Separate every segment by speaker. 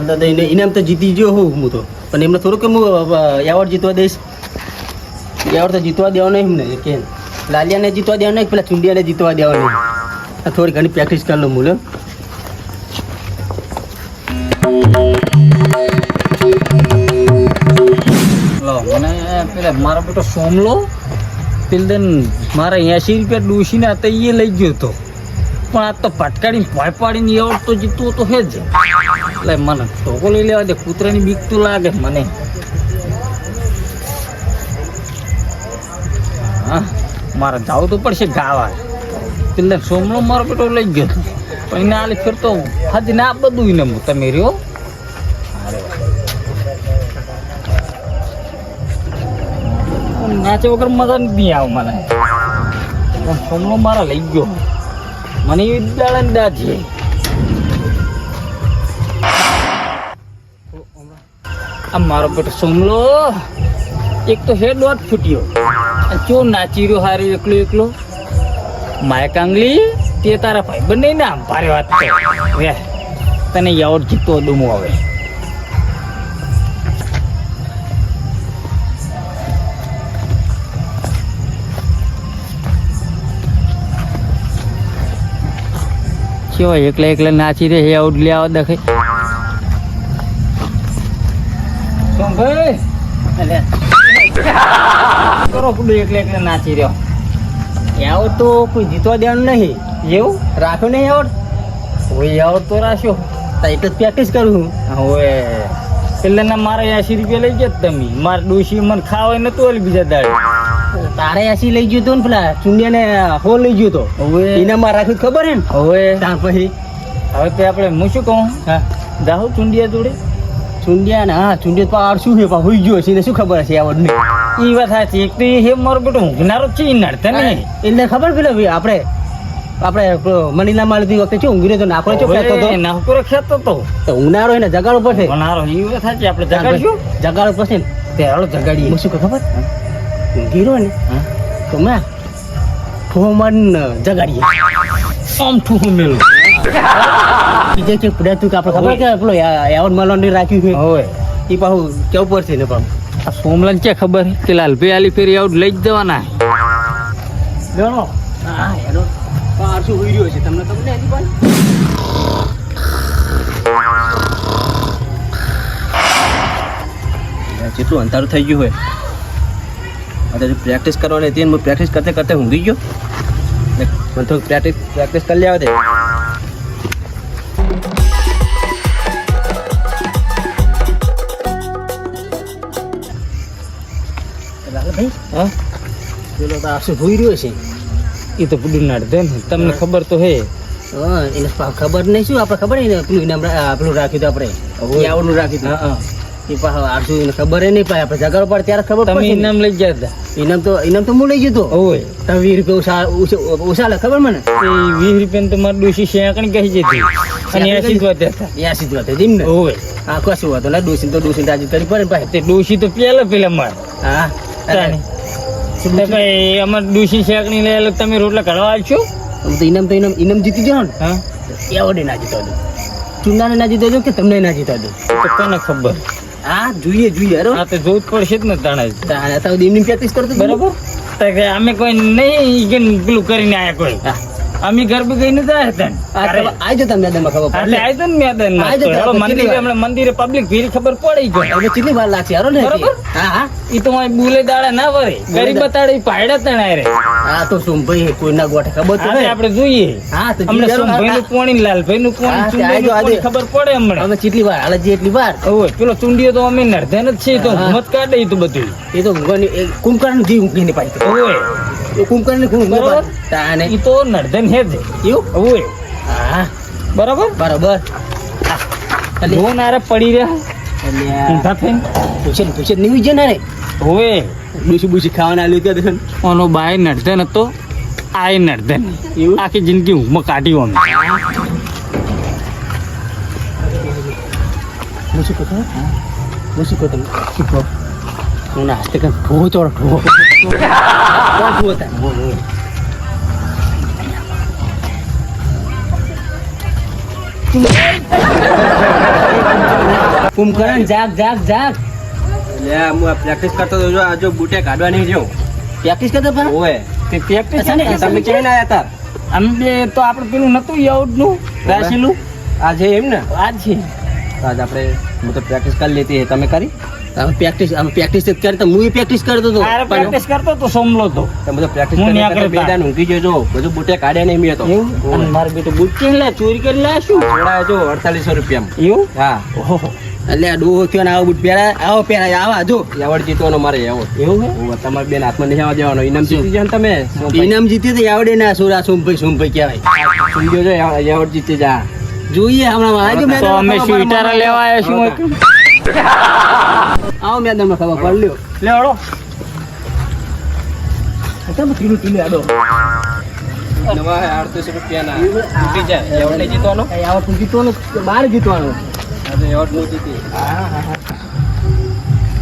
Speaker 1: દાદા ઇનામ તો જીતી ગયો હું તો પણ એમને થોડુંક હું એવોર્ડ જીતવા દઈશ. એવોર્ડ તો જીતવા દેવાનો એમને કે લાલિયાને જીતવા દેવાનો નહીં, પેલા ચુંડિયાને જીતવા દેવાનો નહીં. થોડી ઘણી પ્રેક્ટિસ કરી લો મૂલ્યો.
Speaker 2: મને પેલા મારો બેટો સોમલો પેલા મારા 80 રૂપિયા ડૂસીને હતા એ લઈ ગયો હતો, પણ આ તો પટકાડીને ભય પાડીને એવોર્ડ તો જીતવો તો હે જ. એટલે મને ટોકો લઈ લેવા દે, કૂતરાની બીક તો લાગે મને. હા મારે જવું તો પડશે ગાવા. પેલા સોમલો મારો બેટો લઈ ગયો હતો, પણ એને આલી ફેર તો હજ ના બધું એને તમે રહ્યો. નાચે વગર મજા નહીં આવે મને. સોમલો મારા લઈ ગયો, મને એ દાડા દા છે. આ મારો બેટો સોમલો એક તો હે દોઢ ફૂટ્યો, ચો નાચી રહ્યો હારી એકલો એકલો. માય કાંગલી તે તારા ભાઈ બંને ને આમ ભારે વાત કરે. તને એવોર્ડ જીતતો દુમો હવે. કેવો એકલા એકલા નાચી રે એવોર્ડ લેવા દેખાય. સોમભાઈ કરો પડું એકલા એકલા નાચી રહ્યો.
Speaker 1: એવોર્ડ તો કોઈ જીતવા દેવાનું નહીં.
Speaker 2: એવું
Speaker 1: રાખ્યો નહીં એવોર્ડ?
Speaker 2: હવે એવોર્ડ તો રાખ્યો.
Speaker 1: તો એટલે જ પ્રેક્ટિસ કરું હું.
Speaker 2: હવે પેલાના મારા 80 રૂપિયા લઈ ગયા તમે. મારા ડોશી મને ખાવાય નતું ઓલી બીજા દાડે.
Speaker 1: તારે 80 લઈ ગયો તો ને પેલા ચુંડિયાને હો લઈ ગયો તો.
Speaker 2: હવે
Speaker 1: ઇનામમાં રાખ્યું ખબર હે ને?
Speaker 2: હવે
Speaker 1: ત્યાં પછી
Speaker 2: હવે તે આપણે હું શું કહું,
Speaker 1: હા
Speaker 2: જાહુ ચુંડિયા જોડે.
Speaker 1: ચુંડિયા ને હા ચુંડિયા તો આ શું છે પણ હોઈ ગયો છે એને શું ખબર હશે એવોર્ડ ની.
Speaker 2: એ વાત સાચી. એક તો એ મારો બેટો ઊંઘનારો છે ઈ નડતા નહીં.
Speaker 1: એટલે ખબર પેલા આપણે મનીલા માલતી વખતે શું ઊંઘી રહ્યો તો નાખો ચો કહેતો હતો.
Speaker 2: નાહકોરો ખેતો તો
Speaker 1: ઊંઘનારો એને જગાડવો પડશે.
Speaker 2: ઊંઘનારો એ વાત સાચી. આપણે જગાડશું.
Speaker 1: જગાડવો પડશે ને.
Speaker 2: તે હાલો જગાડીએ.
Speaker 1: હું શું કહું ખબર ઊંઘી રહ્યો ને તો મેં ફોમન જગાડીએ
Speaker 2: આમ ઠું મેલું.
Speaker 1: બીજે કે પડ્યા તું કે આપણે ખબર કે પેલો એવોર્ડ મળવાનું રાખ્યું છે
Speaker 2: હવે
Speaker 1: એ પાછું કેવું પડશે ને પાછું.
Speaker 2: આ સોમલાલ ક્યાં ખબર કે લાલભાઈ આલી ફેરી આઉટ લઈ જ દેવાના.
Speaker 1: બેનો હા એનો પાછું હોઈ રહ્યો છે તમને તમને હજી પણ જેટલું અંધારું થઈ ગયું હોય અત્યારે પ્રેક્ટિસ કરવાની હતી હું પ્રેક્ટિસ કરતે કરતે ઊંઘી ગયો. મને થોડુંક પ્રેક્ટિસ કરી લેવા દે. ભાઈ
Speaker 2: હા
Speaker 1: પેલો તો આશુ ભૂઈ રહ્યો છે.
Speaker 2: એ તો બધું નડે ને તમને ખબર તો હે.
Speaker 1: હા એને ખબર નહીં શું આપણે ખબર નહીં પેલું ઇનામ પેલું રાખ્યું હતું આપણે આવડનું રાખ્યું હતું.
Speaker 2: હા
Speaker 1: એ પાછું આશુ એને ખબર નહીં પાય આપણે જગાડો પડે ત્યારે ખબર
Speaker 2: તમે
Speaker 1: પડે.
Speaker 2: ઇનામ લઈ ગયા હતા.
Speaker 1: ઇનામ તો હું લઈ ગયો હતો.
Speaker 2: ઓય
Speaker 1: તમે 20 રૂપિયા ઓછા લે ખબર મને.
Speaker 2: એ 20 રૂપિયા તો મારી ડોશી શેકણી કહી જતી અને 80 જ વાત હતા.
Speaker 1: 80 જ વાત હતી ને.
Speaker 2: ઓય
Speaker 1: હા કશું વાતો ના ડોસી રાજી કરી પડે ને પાછી.
Speaker 2: તે ડોશી તો પેલા માર
Speaker 1: હા
Speaker 2: ભાઈ અમારે ડોશી શેકણી લે તમે રોટલા કરવા આવશો.
Speaker 1: ઇનામ જીતી જાઓ ને
Speaker 2: હા
Speaker 1: એવોર્ડ ના જીતવા દો. ચુંડાને ના જીતવા દો કે તમને ના જીતવા દો.
Speaker 2: તો કોને ખબર.
Speaker 1: હા જોઈએ અરે
Speaker 2: આ તો જોવું જ પડશે જ ને તાણે
Speaker 1: એમની પ્રેક્ટિસ કરતો
Speaker 2: બરાબર. અમે કોઈ નહીં પેલું કરીને આયા કોઈ. અમે ઘર બી ગઈને જાય હતા.
Speaker 1: આવી જતા મેદાનમાં ખબર
Speaker 2: એટલે આવી તો મેદાન મંદિરે પબ્લિક ભીડ ખબર પડી ગઈ.
Speaker 1: હવે કેટલી વાર લાગશે યાર ને.
Speaker 2: બરાબર.
Speaker 1: હા હા
Speaker 2: એ તો બુલે દાડા ના વરે ગરીબ બતાડે પાયડા તણાય રે.
Speaker 1: હા તો સોમભાઈ કોઈના ગોઠે ખબર તો
Speaker 2: આપણે જોઈએ.
Speaker 1: હા તો
Speaker 2: અમને સોમભાઈ નું પોણી લાલભાઈ નું પોણી ખબર પડે હમણાં.
Speaker 1: હવે કેટલી વાર હાલ એટલી વાર.
Speaker 2: ઓય પેલો ચુંડીઓ તો અમે નર્ધન જ છે તો હિંમત કાઢે એ તો બધું.
Speaker 1: એ તો કુંભકર્ણ જીવ ઊંઘી ને પાછી.
Speaker 2: ઓય
Speaker 1: કુંભકર્ણ
Speaker 2: બરાબર.
Speaker 1: તાને
Speaker 2: એ તો નર્ધન હે જ
Speaker 1: એવું.
Speaker 2: ઓય
Speaker 1: હા
Speaker 2: બરાબર
Speaker 1: બરાબર.
Speaker 2: લોન આરે પડી રહ્યા ઊંધા થઈને
Speaker 1: પૂછે નહીં છે ને રે.
Speaker 2: ઓય
Speaker 1: ડૂસી ખાવાના આલ્યું ત્યાં
Speaker 2: ઓનો બાય નર્ધન હતો આ નર્ધન
Speaker 1: એવું
Speaker 2: આખી જિંદગી ઊંઘમાં કાઢી અમે.
Speaker 1: શું કહો તમે શું કહો હું ના હસ્તે ઠોહો ચોરો ઠોહો હતા. કુંભકરણ જાગ જાગ જાગ
Speaker 3: હું પ્રેક્ટિસ કરતો હતો. જો આ જો બુટે કાઢવાની જો
Speaker 1: પ્રેક્ટિસ કરતો પણ
Speaker 3: ઓય
Speaker 2: તે પ્રેક્ટિસ
Speaker 1: અચ્છા, ને,
Speaker 3: તમે ક્યાં ના હતા
Speaker 2: આમ બે તો આપણે પેલું નતું યાવડનું રાશીલું
Speaker 3: આજે એમ ને
Speaker 2: આ છે
Speaker 3: આજ આપણે હું તો પ્રેક્ટિસ કરી લેતી હે. તમે કરી
Speaker 1: પ્રેક્ટિસ કરતો હું પ્રેક્ટિસ કરતો હતો
Speaker 2: આ પ્રેક્ટિસ કરતો તો સોમલો તો
Speaker 3: તમે તો પ્રેક્ટિસ
Speaker 2: હું
Speaker 3: કરી
Speaker 2: ન્યા
Speaker 3: લેતા.
Speaker 2: કરતા.
Speaker 3: બે દાન ઊંઘી જજો બધું બુટે કાઢ્યા નહીં મેં તો
Speaker 2: એવું અને મારે બેટો બુટ કે લે ચોરી કરી લે શું
Speaker 3: થોડા જો 4800 રૂપિયામાં
Speaker 2: એવું
Speaker 3: હા
Speaker 2: ઓહો
Speaker 1: એટલે આ ડોહો થયો ને આવો બુટ પહેરા આવો પહેરા આવા જો
Speaker 3: એવોર્ડ જીતવાનો મારે એવોર્ડ
Speaker 2: એવું હે
Speaker 3: ઓય, તમારે બેન હાથમાં નહીં આવવા દેવાનો ઇનામ જીતી જાય ને તમે
Speaker 1: ઇનામ જીત્યું તો આવડે ના સોરા સોમભાઈ કહેવાય
Speaker 3: સમજો જો એવોર્ડ જીતી જા
Speaker 1: જોઈએ હમણાં આવજો
Speaker 2: તો અમે સ્વીટર લેવા આવ્યા શું
Speaker 1: આવો મેદાનમાં ખબર પડ લ્યો
Speaker 2: લેવડો
Speaker 1: કિલો કિલો આડો
Speaker 3: નવા 3800 રૂપિયાના જીતી જાય એવોર્ડ નહીં જીતવાનો
Speaker 1: આવો તું જીતવાનું બહાર જીતવાનું
Speaker 3: આજે એવોર્ડ હું જીતી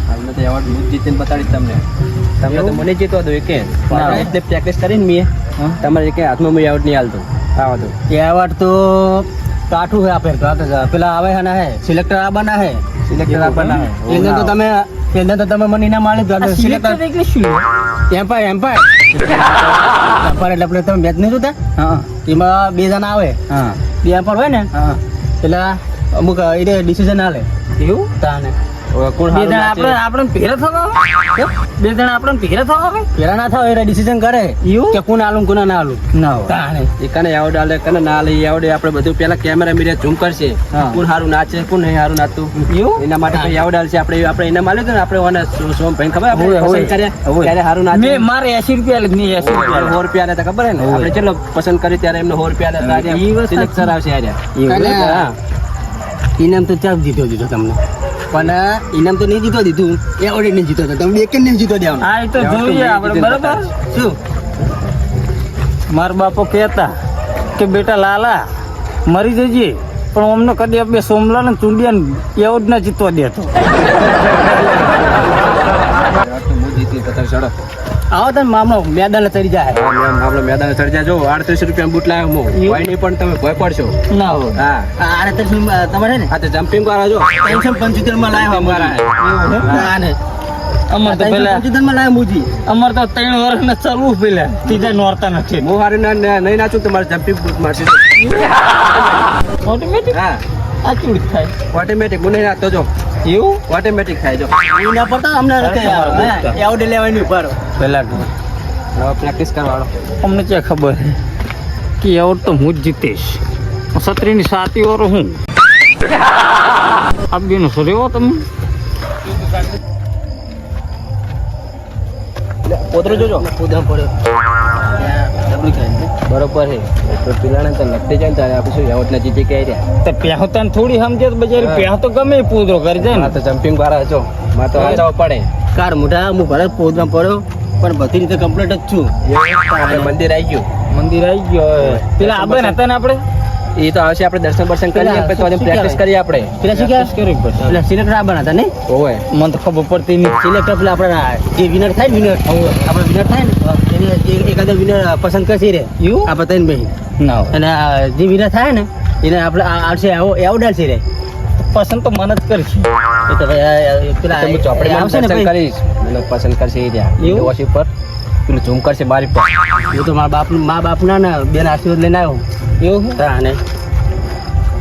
Speaker 3: હાલમાં તો એવોર્ડ હું જીતીને બતાડીશ તમને તમે તો મને જીતવા દો કે
Speaker 2: ના.
Speaker 3: એટલે પ્રેક્ટિસ કરીને મેં તમારે કે હાથમાં મેં એવોર્ડ નહીં હાલતો આવા દો
Speaker 1: કહેવત તો કાઠું હે આપણે પેલા આવે હે ના હે સિલેક્ટર આવવાના હે
Speaker 3: સિલેક્ટર આપવાના હે.
Speaker 1: એને તો તમે એને તો તમે મને ઇનામ આલી દો સિલેક્ટર
Speaker 2: એટલે શું
Speaker 1: એમ્પાયર એટલે આપણે તમે મેચ નહીં જોતા
Speaker 2: હા
Speaker 1: એમાં બે જણા આવે
Speaker 2: હા
Speaker 1: બે એમ્પાયર હોય ને
Speaker 2: હા
Speaker 1: પેલા અમુક એ ડિસિઝન આલે
Speaker 2: એવું
Speaker 1: તાને
Speaker 3: હવે કોણ
Speaker 2: બે
Speaker 3: હારું
Speaker 2: જણા
Speaker 3: નાચે?
Speaker 2: આપણે ભેરા થવા બે જણા આપણે ભેરા થવા આવે
Speaker 1: પેલા ના થાવ એ ડિસિઝન કરે
Speaker 2: એવું?
Speaker 1: કે કોણ આલું કોને ના આલું
Speaker 2: ના હોય
Speaker 1: તાને
Speaker 3: એ કને એવોર્ડ આલે કને ના આલે એ એવોર્ડ આપણે બધું પેલા કેમેરા મીરે ઝૂમ કરશે
Speaker 2: હા.
Speaker 3: કોણ હારું નાચે કોણ નહીં હારું નાચતું
Speaker 2: એવું?
Speaker 3: એના માટે પછી એવોર્ડ આલશે આપણે ઇનામ આલ્યું હતું ને આપણે ઓને સોમ ભાઈ ખબર આપણે
Speaker 2: હોય, હોય.
Speaker 3: પસંદ કર્યા
Speaker 2: હોય.
Speaker 3: ત્યારે હારું નાચે
Speaker 2: મેં મારે 80 રૂપિયા લે મેં 80 રૂપિયા લે.
Speaker 3: 100 રૂપિયા આલ્યા હતા ખબર હે ને
Speaker 2: હોય.
Speaker 3: આપણે ચલો પસંદ કરી ત્યારે એમને 100 રૂપિયા આલ્યા હતા.
Speaker 2: ઈ વસ્તુ
Speaker 3: સિલેક્ટર આવશે આર્યા
Speaker 2: એવું?
Speaker 3: હા
Speaker 1: ઇનામ તો ચાપ જીતો દીધો તમને પણ ઇનામ તો નહીં જીતો દીધું એવોર્ડ નહીં જીતો તો તમે એક જ નહીં જીતો દેવાનું
Speaker 2: હા એ તો જોઈએ આપણે બરાબર
Speaker 1: શું
Speaker 2: મારા બાપો કહેતા કે બેટા લાલા મરી જજે પણ અમને કદી આપણે સોમલા ને ચુંડિયા એવું જ ના જીતવા દેતો
Speaker 3: હું જીતી તો તારે ચડો
Speaker 1: આવો તને મામલો મેદાન ચડી જાય
Speaker 3: આપણે મેદાન ચડી જાય જો 3800 રૂપિયા બૂટ લાવ્યો હું
Speaker 2: એવું?
Speaker 3: કોઈ નહીં પણ તમે ભય પડશો
Speaker 2: ના હોય
Speaker 3: હા
Speaker 1: આરે તો તમારે ને
Speaker 3: આ તો જમ્પિંગ વાળા જો
Speaker 1: 375 માં લાવ્યો
Speaker 3: અમારા
Speaker 2: અમાર તો પેલા
Speaker 1: 375 માં લાવ્યો મુજી
Speaker 2: અમાર તો 3 વર્ષ ને ચાલવું પેલા ત્રીજા નોરતા નથી
Speaker 3: હું હારું નહીં નાચું તમારે જમ્પિંગ બૂટ મારશે
Speaker 2: ઓટોમેટિક
Speaker 3: હા
Speaker 2: આ ચૂડ થાય
Speaker 3: ઓટોમેટિક હું નહીં નાચતો જો
Speaker 2: એવું
Speaker 3: ઓટોમેટિક થાય જો
Speaker 1: એના પડતા અમને એવોર્ડ લેવાની ઉપર
Speaker 2: પેલા
Speaker 3: હવે પ્રેક્ટિસ કરવાનો
Speaker 2: અમને ક્યાં ખબર છે કે એવોર્ડ તો હું જ જીતીશ છત્રીની સાતી ઓર હું આપીનો સરેવો તમે
Speaker 3: પોતરો જોજો
Speaker 1: કૂદા પડ્યો ડબલી ખાઈ
Speaker 3: બરોબર છે તો પેલાને તો લગતે જાય ને ત્યારે આપણે શું એવોર્ડ ના જીતી કે રહ્યા
Speaker 2: તો પહેતો તને થોડી સમજે તો બજારી પહેતો ગમે એ પૂદરો કરી જાય
Speaker 3: હા
Speaker 2: ને
Speaker 3: તો જમ્પિંગ વાળા છો માં તો વાંચાવો પડે
Speaker 1: કાર મોઢા હું ભલે પોદમાં પડ્યો પણ બધી રીતે કમ્પ્લીટ જ છું
Speaker 3: આપણે મંદિર આવી ગયું
Speaker 2: મંદિર આવી ગયો હવે. પેલા આબે ને હતા ને આપણે
Speaker 3: એ તો આવશે આપણે દર્શન બર્શન કરીએ પછી તો
Speaker 1: શું
Speaker 3: પ્રેક્ટિસ
Speaker 1: કહેવાય?
Speaker 3: કરીએ આપણે
Speaker 1: પેલા શું
Speaker 2: Practice કરવી પડશે.
Speaker 1: પેલા સિલેક્ટર આવવાના હતા ને
Speaker 3: ઓય
Speaker 2: મને તો ખબર પડતી નહીં
Speaker 1: સિલેક્ટર પેલા આપણે જે વિનર થાય ને વિનર આપણે વિનર થાય ને એને એકાદો વિનર પસંદ કરશે રે
Speaker 2: એવું?
Speaker 1: આપણે ત્રણ ભાઈ
Speaker 2: ના હોય.
Speaker 1: અને જે વિનર થાય ને એને આપણે આવશે એવોર્ડ આવશે રે
Speaker 2: પસંદ તો મને જ કરશે
Speaker 1: એ તો ભાઈ પેલા
Speaker 3: તો હું ચોપડીમાં
Speaker 1: આવશે ને
Speaker 3: દર્શન
Speaker 1: ભાઈ
Speaker 3: કરીશ મને પસંદ કરશે એ રહ્યા
Speaker 2: એવું?
Speaker 3: ઓછી પર પેલું ઝૂમ કરશે બારી પર
Speaker 1: હું તો મા બાપના ને બેન આશીર્વાદ લઈને આવ્યો
Speaker 2: એવું છે?
Speaker 1: તાને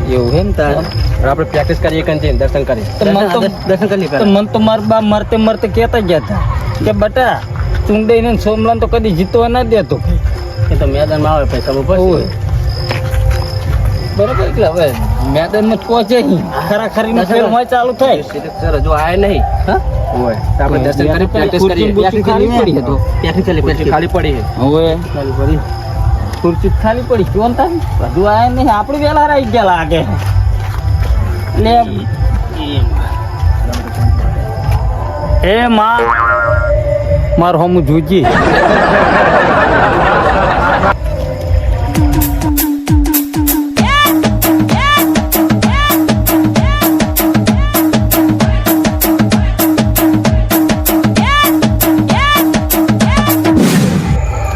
Speaker 2: એવું એમ
Speaker 1: તાર
Speaker 3: હવે આપણે પ્રેક્ટિસ કરીએ કંઈ દર્શન કરીએ
Speaker 2: તો મને તો
Speaker 1: દર્શન કરી
Speaker 2: તો મને તો મારા બા મરતે મરતે કહેતા ગયા હતા કે બટા ચુંડઈ ને સોમલાન તો કદી જીતવા ના દેતો
Speaker 1: એ તો મેદાનમાં આવે પૈસા ઉપર
Speaker 2: ઓય. બરાબર એટલે હવે મેદાનમાં જ પહોંચે નહીં ખરાખરીનો ફેર હોય ચાલુ થાય
Speaker 3: સર હજુ આયા નહીં
Speaker 1: હા
Speaker 3: ઓય તો આપણે દર્શન કરી પ્રેક્ટિસ કરીએ
Speaker 2: ખુરશી ખાલી પડી હતી.
Speaker 1: ત્યાંથી ચાલી
Speaker 3: ખુરશી ખાલી પડી છે
Speaker 2: હવે
Speaker 1: ચાલી પડી
Speaker 2: ખુરશી ખાલી પડી કોણ થાય બધું આયા નહીં આપણે વેલા રહી ગયા લાગે એટલે એ માં માર હમું જોજી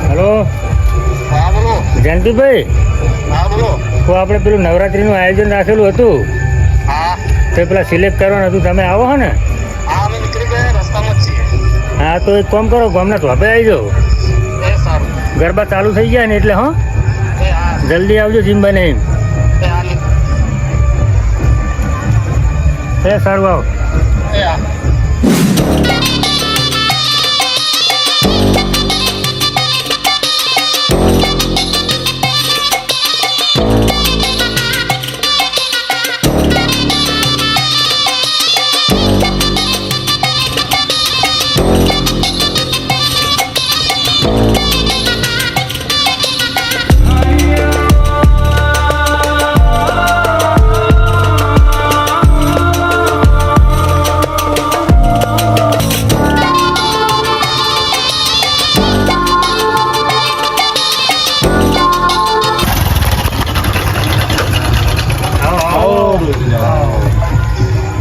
Speaker 4: હેલો જયંતિભાઈ
Speaker 5: હા બોલો
Speaker 4: તો આપણે પેલું નવરાત્રીનું આયોજન રાખેલું હતું તો પેલા સિલેક્ટ કરવાનું હતું, તમે આવો હો ને?
Speaker 5: હા અમે નીકળી ગયા રસ્તામાં જ છીએ.
Speaker 4: હા તો એક કામ કરો, ગામના ધોપે આવી જાઓ.
Speaker 5: એ સારું.
Speaker 4: ગરબા ચાલુ થઈ ગયા ને એટલે હો,
Speaker 5: એ હા.
Speaker 4: જલ્દી આવજો જીમ બને એમ.
Speaker 5: એ હા.
Speaker 4: એ સારું આવો.
Speaker 5: એ હા.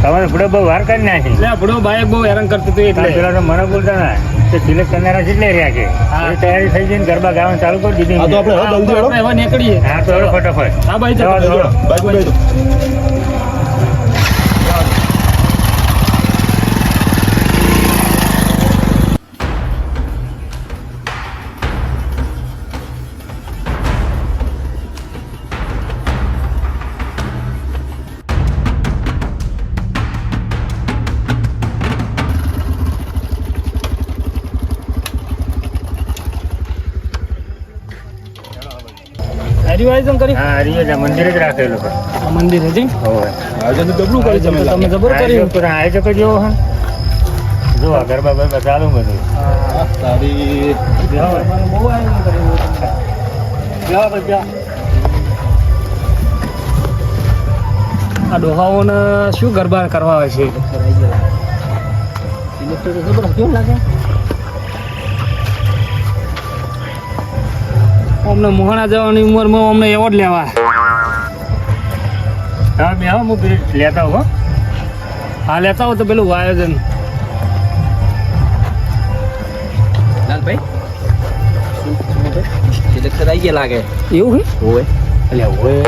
Speaker 4: તમારે બુડો બહુ વાર કરી નાખી.
Speaker 2: એટલે આપણો બાઈક બહુ હેરાન કરતું હતું એટલે
Speaker 4: પેલા તો મને બોલતા ના કે સિલેક્ટ કરનારા કેટલે રહ્યા કે એ તૈયારી થઈ ગઈ ને ગરબા ગાવાનું ચાલુ કરી દીધી.
Speaker 2: આપણે હવે નીકળીએ.
Speaker 4: હા તો હવે ફટાફટ.
Speaker 2: હા ભાઈ
Speaker 4: જવા દો,
Speaker 2: ચાલો. આયોજન કરી
Speaker 4: હા હરિયો મંદિર જ રાખેલું છે.
Speaker 2: મંદિર હજી
Speaker 4: હોવે.
Speaker 2: તમે જબર કર્યું.
Speaker 4: આયોજક આયોજકો જેવો હે. જો આ ગરબા બરબા ચાલુ બધું.
Speaker 2: બહુ આયોજન કર્યું.
Speaker 4: જવા બધા.
Speaker 2: આ ડોહાઓને શું ગરબા કરવા આવે છે? કેવું લાગે? અમને મોહણા જવાની ઉંમરમાં અમને એવોર્ડ લેવા.
Speaker 4: હા બે હું લેતા હો.
Speaker 2: હા લેતા હો તો પેલું આયોજન.
Speaker 3: લાલભાઈ સિલેક્શન આવી ગયા લાગે.
Speaker 2: એવું છે?
Speaker 3: હોય
Speaker 2: એટલે હોય.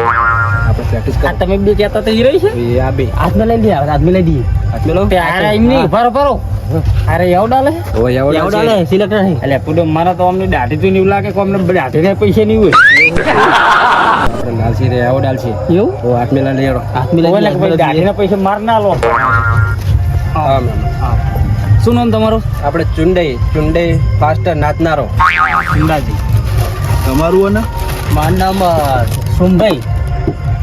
Speaker 3: આપણે પ્રેક્ટિસ
Speaker 2: આ તમે બે કહેતા તો એ રહી છે?
Speaker 3: કરી આ બે
Speaker 2: હાથમાં લઈ લઈએ, હાથમાં લઈ દઈએ.
Speaker 3: હાથમાં લો.
Speaker 2: અરે એમ નહીં, ભરો ભરો. અરે એવોર્ડ આલે?
Speaker 3: હોય
Speaker 2: એવોર્ડ આલે, સિલેક્ટર નહીં. એટલે પૂરો મારા તો અમને દાઢી તો નહીં લાગે કે અમને દાઢીને પૈસા નહીં હોય.
Speaker 3: આપણે લાલસી રે આવો ડાલસી.
Speaker 2: એવું?
Speaker 3: તો હાથમાં લઈ લેડો.
Speaker 2: હોય ને કે ભાઈ દાઢીના પૈસા માર ના લો.
Speaker 3: હા મેમ.
Speaker 2: શું નામ તમારું?
Speaker 3: આપણે ચુંડઈ ફાસ્ટર નાચનારો.
Speaker 2: અંદાજી.
Speaker 6: તમારું અને
Speaker 2: મારું નામ સોમભાઈ.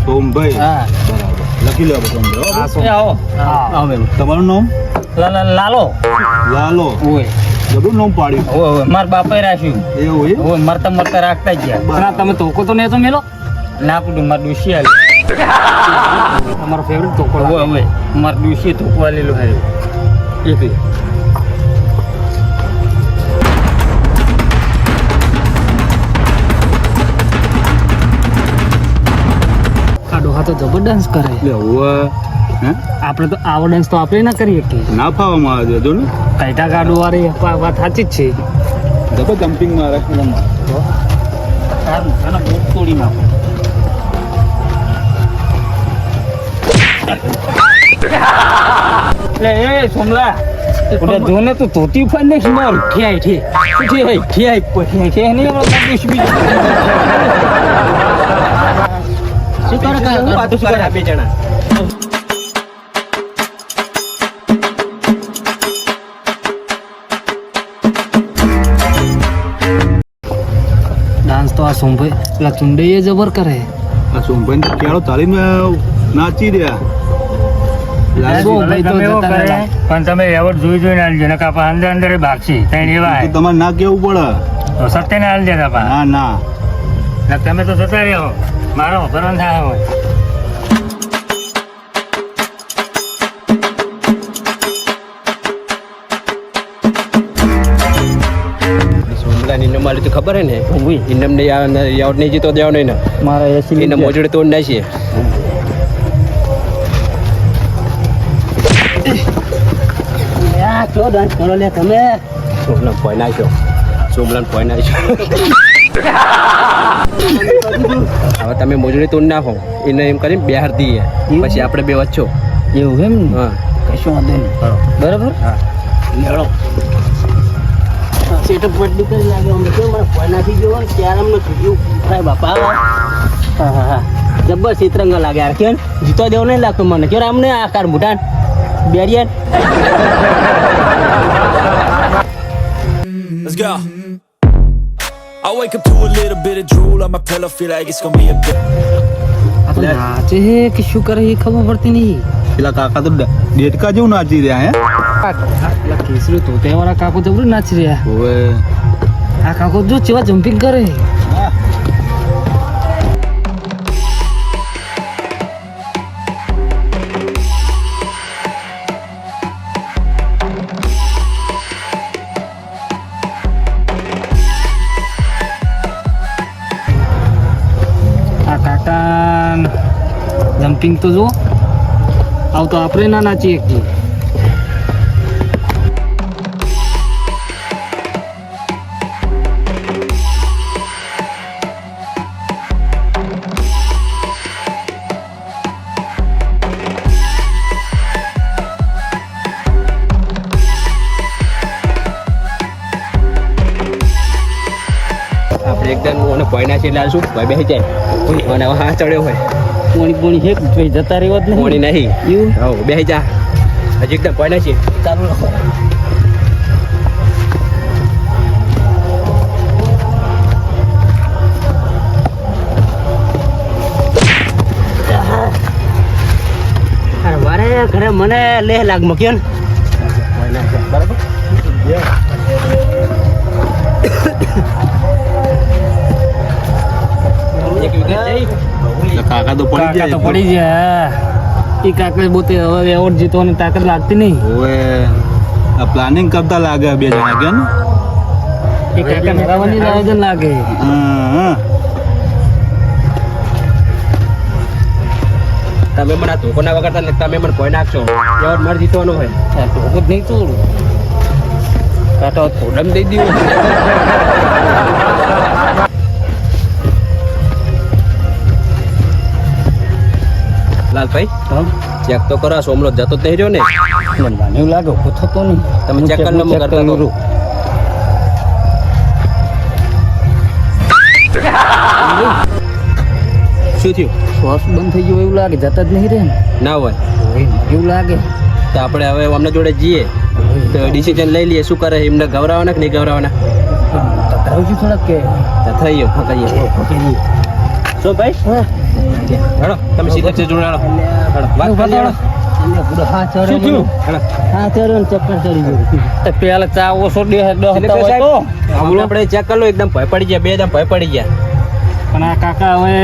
Speaker 6: સોમભાઈ.
Speaker 2: હા.
Speaker 6: બરાબર લખી લો સોમભાઈ.
Speaker 2: એ આવો. હા.
Speaker 6: તમારું નામ
Speaker 2: લાલો.
Speaker 6: લાલો.
Speaker 2: હોય.
Speaker 6: જબરું નામ પાડ્યું.
Speaker 2: હોય મારા બાપાએ રાખ્યું.
Speaker 6: એવું એ
Speaker 2: હોય મરતા મરતા રાખતા જ ગયા. પણ આ તમે તોકો તો નહીં તો મેલો ના પડ્યું મારા ડુસી આલે. તમારો ફેવરેટ તોકો હોય હવે મારા ડુસી તોકો આલેલું હારું. એક આ ડોહા તો જબરદસ્ત કરે.
Speaker 6: એટલે હવે હે
Speaker 2: આપણે તો આવો ડાન્સ તો આપણે ના કરીએ કે
Speaker 6: ના ફાવવામાં આવે જો ને
Speaker 2: કઈટા ગાડું વાળી વાત સાચી જ છે.
Speaker 6: જબર જમ્પિંગ મારે
Speaker 2: તોડી નાખો. એટલે એ સોમલા જો ને તું ધોતી ઉપાડ ને મારું ઠેય ઠેય નહીં
Speaker 3: શું કરે બે જણા.
Speaker 2: ડાન્સ તો આ સોમભાઈ પેલા ચુંડઈ જબર કરે.
Speaker 6: આ સોમભાઈ કેળો તાલીમ નાચી રહ્યા
Speaker 2: સોમભાઈ તો
Speaker 4: તમે એવો
Speaker 2: જતા
Speaker 4: કરે,
Speaker 2: રહેલા.
Speaker 4: પણ તમે એવોર્ડ જોઈને આલજો ને કાપા અંદર અંદર ભાગશી તઈ એવા
Speaker 6: તો તમારે ના કેવું પડે.
Speaker 4: તો સત્યને આલ દેતા પા
Speaker 6: ના ના
Speaker 4: ને તમે તો જતા રહ્યો મારો ભરણ થાય હોય.
Speaker 3: સોમલાની ઇનામ વાળી તો ખબર હે ને ઇનામ ને યાવડ નહીં જીતો દેવાનો ને
Speaker 2: મારા એસી
Speaker 3: એને મોજડી તોડ નાખીએ.
Speaker 2: કેવો ડાન્સ કરો લે તમે.
Speaker 3: સોમલાને પોઈ નાખ્યો. હવે તમે મોજડી તોડ નાખો એને એમ કરીને બે હાર દઈએ પછી આપણે બે વચ્ચો
Speaker 2: એવું એમ ને
Speaker 3: હા
Speaker 2: કશું વાંધો નહીં બરાબર
Speaker 3: હા
Speaker 2: લેડો
Speaker 1: સેટઅપ પટ્ટી કરી લાગે અમને કેવું મને ફોનાથી ગયો ને ત્યારે અમને છૂટ્યું થાય બાપા હા હા હા જબ્બર ચિત્રંગા લાગે યાર કેમ જીતવા દેવો નહીં લાગતો મને કેમ અમને આકાર મુઠાન barrier
Speaker 7: Let's go. I wake up to a little bit of drool on my pillow, feel like it's gonna be a bit.
Speaker 2: આ તો નાચે હે કે શું કરે એ ખબર પડતી નહીં
Speaker 6: પેલા કાકા તો ડેટકા જેવું નાચી રહ્યા હે
Speaker 2: પેલા કેસરી તોતેવાળા કાકો જબરું નાચી રહ્યા
Speaker 6: ઓવે
Speaker 2: આ કાકો જો ચેવા જમ્પિંગ કરે આ કાકા જમ્પિંગ તો જો આવ તો આપણે ના નાચીએ એકથી
Speaker 3: આપણે એકદમ મને પોઈના છે એટલે શું ભાઈ બેસી જાય અને હવે હા ચડ્યો હોય
Speaker 2: પોણી પોણી હેક ભાઈ જતા રહેવા જ
Speaker 3: મોડી
Speaker 2: નહીં
Speaker 3: નહીં
Speaker 2: એવું
Speaker 3: હવ બેસી જા હજી એકદમ પોઈના છે
Speaker 2: ચાલુ રાખો
Speaker 1: મારે ઘરે મને લેહ લાગ મૂક્યો ને
Speaker 3: બરાબર એક વિકેટ જઈ
Speaker 6: કાકા તો પડી
Speaker 2: કાકા
Speaker 6: જાય
Speaker 2: તો પડી ગયા એ કાકા બોતે હવે એવોર્ડ જીતવાની તાકાત લાગતી નહીં
Speaker 6: ઓવે આ પ્લાનિંગ કરતા લાગે બે જણા કે ને
Speaker 2: એ કાકા હરાવવાની જ આયોજન લાગે
Speaker 6: હા
Speaker 3: તમે મને આ ધોકો ના વગાડતા ને તમે મને કોઈ નાખશો એવોર્ડ મારે જીતવાનો હોય
Speaker 2: આ ટોકો જ નહીં તોડું કાંટો થોડમ દઈ દીધું
Speaker 3: લાલભાઈ ચેક તો કરો આ સોમલો જતો જ નહીં રહ્યો ને
Speaker 2: મને એવું લાગે ઉભો થતો નહીં
Speaker 3: તમે ચેક કરી લો, હું કરતો હતો. શું થયું
Speaker 2: શ્વાસ બંધ થઈ ગયો એવું લાગે જતા જ નહીં રહે ને
Speaker 3: ના હોય
Speaker 2: એવું લાગે
Speaker 3: તો આપણે હવે અમને જોડે જઈએ તો ડિસિઝન લઈ લઈએ શું કરે એમને ગવરાવાના કે નહીં ગવરાવાના
Speaker 2: તકરાવશું થોડાક કે
Speaker 3: તો થઈ ગયો હા કહીએ શું ભાઈ હેડો તમે સિલેક્શન જોડાડો હેડો વાત કરી હેડો
Speaker 1: હા ચડ્યો
Speaker 2: શું થયું?
Speaker 3: હેડો
Speaker 1: હા ચડ્યો ને ચક્કર ચડી ગયું
Speaker 2: પેલા ચા ઓછો દે
Speaker 3: સિલેક્ટર સાહેબ આપણે ચેક કરી લો એકદમ ભય પડી ગયા બે એકદમ ભય પડી ગયા
Speaker 2: પણ આ કાકા હવે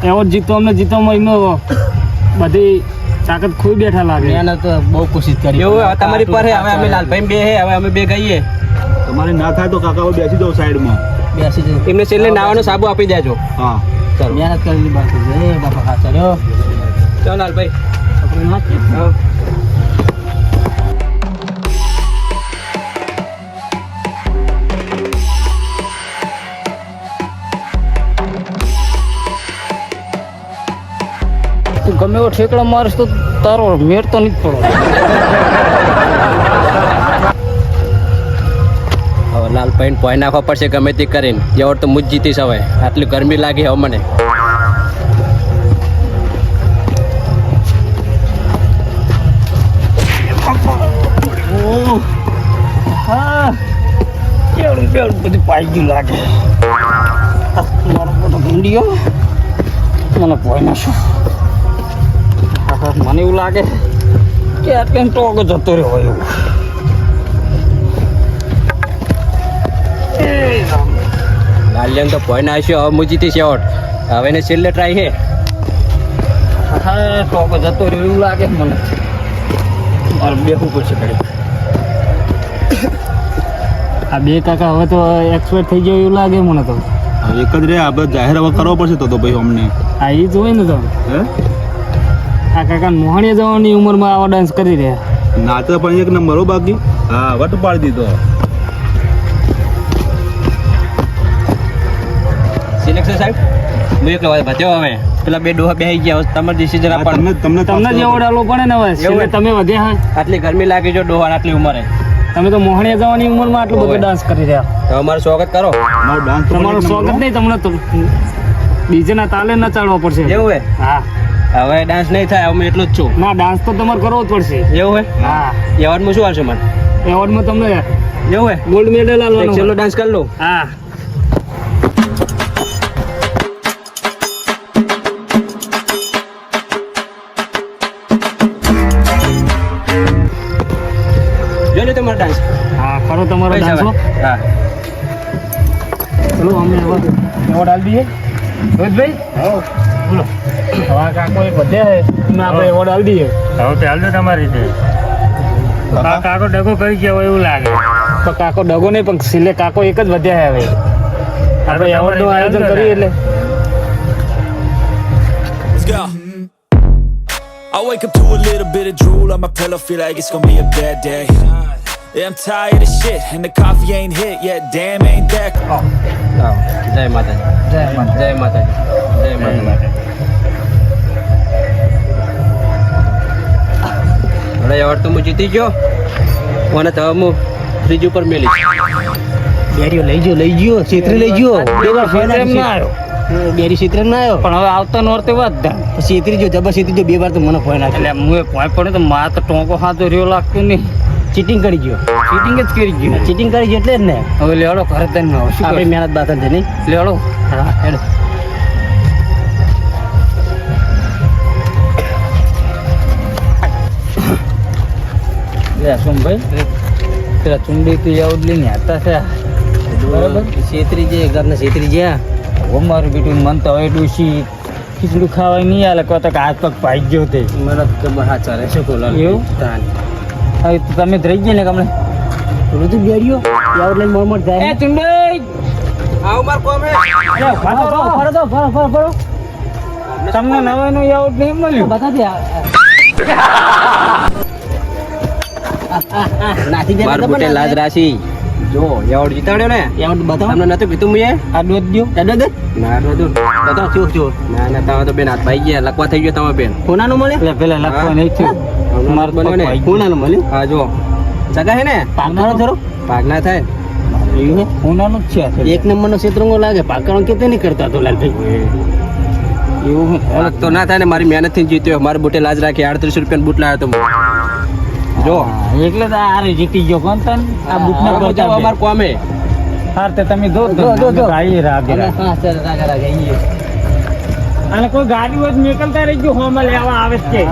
Speaker 2: એવોર્ડ જીતો અમને જીતવામાં એનો બધી તાકાત ખોઈ બેઠા લાગે
Speaker 1: મહેનત તો બહુ કોશિશ કરી
Speaker 3: એવું હવે તમારી પર હે હવે અમે લાલભાઈ બે હે હવે અમે બે ગઈએ
Speaker 6: તમારે ના થાય તો કાકા હવે બેસી જાઓ સાઈડમાં
Speaker 1: બેસી જઈ
Speaker 3: એમને છેલ્લે નાવાનો સાબુ આપી દેજો
Speaker 6: હા
Speaker 3: ચાલો
Speaker 1: મહેનત કરેલી બાકી છે એ બાપા હા ચડ્યો
Speaker 3: ચાલો લાલભાઈ
Speaker 1: આપણે નાખીએ.
Speaker 3: હા.
Speaker 2: તું ગમે એવો ઠેકડા મારીશ તો તારો મેળ તો નહીં જ પડો
Speaker 3: હવે લાલભાઈ પોઈ નાખવા પડશે ગમે તે કરીને એવોર્ડ તો મુજ જીતીશ હવે આટલી ગરમી લાગી હવે મને
Speaker 2: હા કેવડું કેવડું બધું પાઈ ગયું લાગે મારો મોટો ભૂંડીઓ મને પોઈ નાખો મને એવું લાગે કે આટલે ટોકો જતો રહ્યો હોય એવું
Speaker 3: લાલિયન તો પોઈ નાખ્યો હવે મુજ જીતીશ એવોર્ડ હવે એને છેલ્લે ટ્રાય છે
Speaker 2: હા ટોકો જતો રહ્યો એવું લાગે મને મારે બેહવું પડશે ઘડી આ બે કાકા હવે તો એક્સપર્ટ થઈ ગયો એવું લાગે મને તો
Speaker 6: હવે એક જ રે આપણે જાહેર હવે કરવો પડશે તો ભાઈ અમને
Speaker 2: આ એ જોઈ ને તો
Speaker 6: હે
Speaker 2: આ કાકા મોહણીએ જવાની ઉંમરમાં આવા ડાન્સ કરી રહ્યા
Speaker 6: નાચે પણ એક નંબર હો બાકી હા વટ પાડી દીધો
Speaker 3: સિલેક્શન સાહેબ હું એકલો ભત્યો હવે પેલા બે ડોહા બેસી ગયા હવે તમારે ડિસિઝન આપવાનું
Speaker 6: તમને
Speaker 2: તમને જ એવોર્ડ આલવો પડે ને હવે છેલ્લે તમે વધ્યા હા
Speaker 3: આટલી ગરમી લાગી જો ડોહા આટલી ઉંમરે
Speaker 2: તમે તો મોહણીયા જવાની ઉંમરમાં આટલું બધું ડાન્સ કરી રહ્યા
Speaker 3: તો અમારું સ્વાગત કરો
Speaker 6: મારો ડાન્સ
Speaker 2: તમારું સ્વાગત નહીં તમને તો ડીજે ના તાલે ના ચાલવા પડશે
Speaker 3: એવું હે
Speaker 2: હા
Speaker 3: હવે ડાન્સ નહીં થાય હું એટલું જ છું
Speaker 2: ના ડાન્સ તો તમારે કરવો જ પડશે
Speaker 3: એવું હે
Speaker 2: હા
Speaker 3: એવોર્ડમાં શું આવશે મને
Speaker 2: એવોર્ડમાં તમને
Speaker 3: એવું હે
Speaker 2: ગોલ્ડ મેડલ
Speaker 3: એક
Speaker 2: આલવાનો
Speaker 3: છેલ્લો ડાન્સ કરી લઉં
Speaker 2: હા
Speaker 3: જો લે તમારો ડાન્સ
Speaker 2: હા કરો તમારો
Speaker 3: પૈસા
Speaker 2: ડાન્સ હો.
Speaker 3: ભાઈ. હા
Speaker 2: ચલો અમે હવે એવોર્ડ આલી દઈએ રોહિતભાઈ બોલો હવે કાકો એક વધ્યા છે અમે આપણે એવોર્ડ આલી દઈએ
Speaker 4: હવે ચાલ દો તમારી રીતે કાકો ડગો કરી ગયા હોય એવું લાગે
Speaker 2: તો કાકો ડગો નહીં પણ સિલે કાકો એક જ વધ્યા છે હવે આપણે એવોર્ડનું આયોજન કરીએ એટલે
Speaker 7: Let's go. I wake up to a little bit of drool on my pillow, feel like it's gonna be a bad day. Yeah, I'm tired of shit, and the coffee ain't hit yet. Damn, ain't that?
Speaker 3: લાવો. જય માતાજી જય માતાજી જય માતાજી જય માતાજી હવે એવોર્ડ તો હું જીતી ગયો અને તો હું ફ્રીજ ઉપર મેલી
Speaker 1: બેરીઓ લઈ ગયો છેતરી લઈ ગયો બે વાર ફોન
Speaker 2: એમ ના
Speaker 1: આવ્યો
Speaker 2: આવ્યો
Speaker 1: બેરી છેતરે ના આવ્યો
Speaker 2: પણ હવે આવતા નોરતે વધતા
Speaker 1: છેતરી જો જબર છેતરી જો બે વાર તો મને ફોન આવ્યો
Speaker 2: એટલે હું એ પોઈ પડે તો માર તો ટોંકો હાથો રહ્યો લાગતું નહીં
Speaker 1: ચીટિંગ કરી ગયો
Speaker 2: ચીટિંગ જ કરી ગયું
Speaker 1: ચીટિંગ કરી ગયો એટલે જ ને
Speaker 2: હવે લેવડો ઘરે તને હવે શું
Speaker 1: આપણી
Speaker 2: કરીએ?
Speaker 1: મહેનત બાતલ છે નહીં
Speaker 2: લેવડો
Speaker 1: હા હેડો
Speaker 2: લે સોમભાઈ પેલા ચુંડી તો યાદ લઈને હતા છે બરાબર
Speaker 1: છેતરી જે ઘરના છેતરી જ્યાં
Speaker 2: હવે મારું બેટું મન તો હવે ડૂસી ખીચડું ખાવાય નહીં આલે કહો તો કે હાથ પગ પાઈ ગયો તે
Speaker 1: મને ખબર હા ચાલે શું કોલા
Speaker 2: એવું? હવે તો તમે જ રહી ગયા ને કમણે
Speaker 1: પેલું તો બેરીઓ યાર લઈને મોરમોર જાય
Speaker 2: ચુંડી
Speaker 3: આવ માર કોમ હે
Speaker 1: ફરો
Speaker 2: તમને નવાનું યાદ નહીં મળ્યું
Speaker 1: બતા દે નાથી દે
Speaker 3: માર બુટે લાજ રાશી જો એવોર્ડ જીતાડ્યો ને
Speaker 1: એવોર્ડ બતાવો
Speaker 3: તમને નતું કીધું મુએ
Speaker 1: આ દોત દો દાદા દે
Speaker 3: ના નતું
Speaker 1: બતાવો ચો ચો
Speaker 3: ના ના તમે તો બેન હાથ ભાઈ ગયા લખવા થઈ ગયો તમે બેન
Speaker 1: કોનાનું મળે
Speaker 2: એટલે પેલા લખવા નહીં થયું માર
Speaker 3: બન્યો ને
Speaker 1: કોનાનું મળ્યું
Speaker 3: હા જો જગા હે ને
Speaker 1: પાકવાનો થોડો
Speaker 3: ભાગ ના થાય
Speaker 1: એવું હે
Speaker 2: હોનાનું જ છે
Speaker 1: એક નંબરનો ક્ષેત્રંગો લાગે પાકવાનો કેતે નહીં કરતા તો લાલભાઈ
Speaker 2: એવું
Speaker 3: અલગ તો ના થાય ને મારી મહેનત થી જીત્યો મારે બુટે લાજ રાખી 38 રૂપિયા બુટ લાવ્યો તો જો
Speaker 2: એટલે તો આ રે જીતી ગયો કોણ તન આ બુટના
Speaker 3: અમાર
Speaker 2: પડતા
Speaker 3: અમાર કોમે
Speaker 2: હાર તે તમે જો
Speaker 1: જો.
Speaker 2: ગાડી રાગે
Speaker 1: હા સર રાગા રાગા ઈ
Speaker 2: અને કોઈ ગાડી હોય તો નીકળતા રહી ગયો હોમાં લેવા આવે જ છે